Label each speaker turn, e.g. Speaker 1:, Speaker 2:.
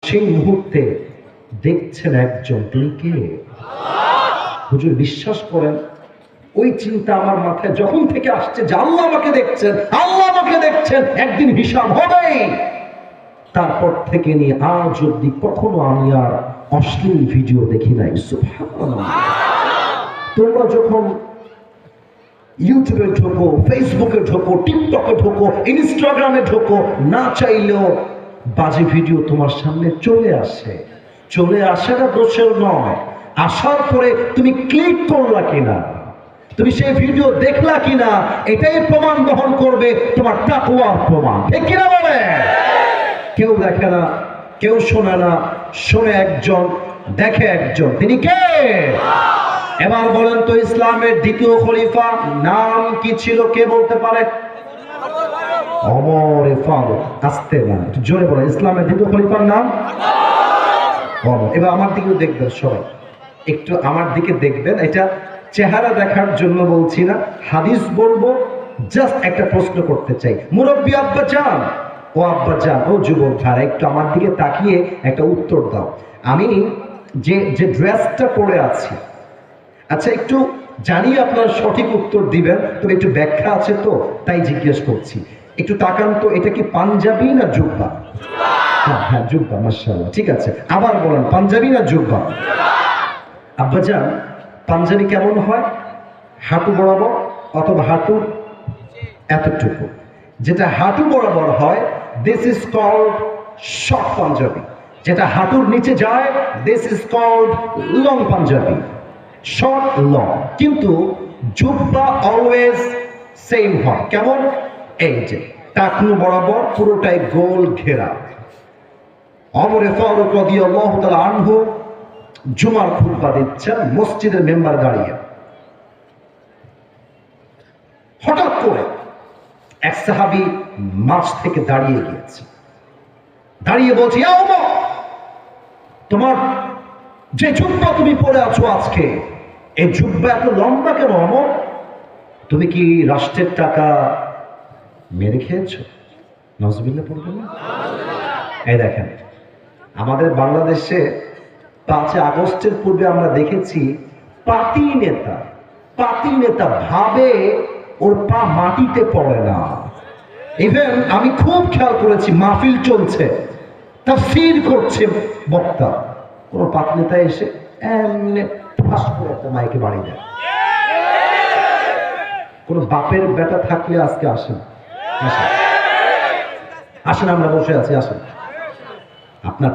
Speaker 1: সেই মুহূর্তে দেখছেন একজন, তিনি কে? হুজুর বিশ্বাস করেন, ওই চিন্তা আমার মাথায় যখন থেকে আসছে যে আল্লাহ আমাকে দেখছেন, আল্লাহ আমাকে দেখছেন, একদিন হিসাব হবেই। তারপর থেকে নিয়ে আজ অব্দি কখনো আমি আর অশ্লীল ভিডিও দেখি নাই। সুবহানাল্লাহ। তোমরা যখন ইউটিউবে ঢোকো, ফেসবুকে ঢোকো, টিকটকে ঢোকো, ইনস্টাগ্রামে ঢোকো, না চাইলেও বাজে ভিডিও তোমার সামনে চলে আসে। চলে আসাটা দোষের নয়, আসার পরে তুমি ক্লিক করলা কিনা, তুমি সেই ভিডিও দেখলা কিনা, এটাই প্রমাণ বহন করবে তোমার তাকওয়ার প্রমাণ। ঠিক কিনা বলে? কেউ দেখে না, কেউ শোনে না, শোনে একজন, দেখে একজন, তিনি কে? এবার বলেন তো, ইসলামের দ্বিতীয় খলিফা নাম কি ছিল? কে বলতে পারে? ওমর ফারুক। আসতে না, একটু জোরে বলেন, ইসলামের দ্বিতীয় খলিফার নাম ওমর। এবার আমার দিকেও দেখবেন সবাই, একটু আমার দিকে দেখবেন। এটা চেহারা দেখার জন্য বলছি না, হাদিস বলবো। জাস্ট একটা প্রশ্ন করতে চাই, মুরব্বী আব্বা জান, ও আব্বা জান, ও যুবক ভাইরা, একটু আমার দিকে তাকিয়ে একটা উত্তর দাও। আমি যে ড্রেসটা পরে আছি, আচ্ছা একটু জানি আপনারা সঠিক উত্তর দিবেন, তবে একটু ব্যাখ্যা আছে তো তাই জিজ্ঞেস করছি। একটু তাকান তো, এটা কি পাঞ্জাবি না জুব্বা? হ্যাঁ জুব্বা, মাশাআল্লাহ, ঠিক আছে। আবার বলেন, পাঞ্জাবি না জুব্বা? আব্বাজান, পাঞ্জাবি কেমন হয়? হাঁটু বরাবর অথবা হাঁটু এতটুকু। যেটা হাঁটু বরাবর হয়, this is called short Punjabi. যেটা হাঁটুর নিচে যায়, this is called long Punjabi. Short long. কিন্তু জুব্বা অলওয়েজ সেম হয়। কেমন? এই যে টাকনু বরাবর পুরোটাই গোল ঘেরা। ওমর ফারুক রাদিয়াল্লাহু তাআলা আনহু জুমার খুতবা দিচ্ছেন, মসজিদের মেম্বার দাঁড়িয়ে। হঠাৎ করে এক সাহাবী মাঝ থেকে দাঁড়িয়ে গিয়েছে, দাঁড়িয়ে বলছে, ইয়া ওমর, তোমার যে জুব্বা তুমি পরে আছো আজকে, এই জুব্বা এত লম্বা কেন ওমর? তুমি কি রাষ্ট্রের টাকা মেরে খেয়েছো? নাউজুবিল্লাহ পড়বেন না? এই দেখেন, আমাদের বাংলাদেশে 5 আগস্টের পূর্বে আমরা দেখেছি পাতি নেতা ভাবে ওর পা মাটিতে পড়ে না। ইভেন আমি খুব খেয়াল করেছি, মাহফিল চলছে, তাফসীর করছে বক্তা, কোন পাতি নেতা এসে এমনি ফাঁস করে একটা মাইকে বাড়ি দেয়। কোন বাপের বেটা থাকলে আজকে আসেন, আসেন, আমরা বসে আছি, আসেন। আপনার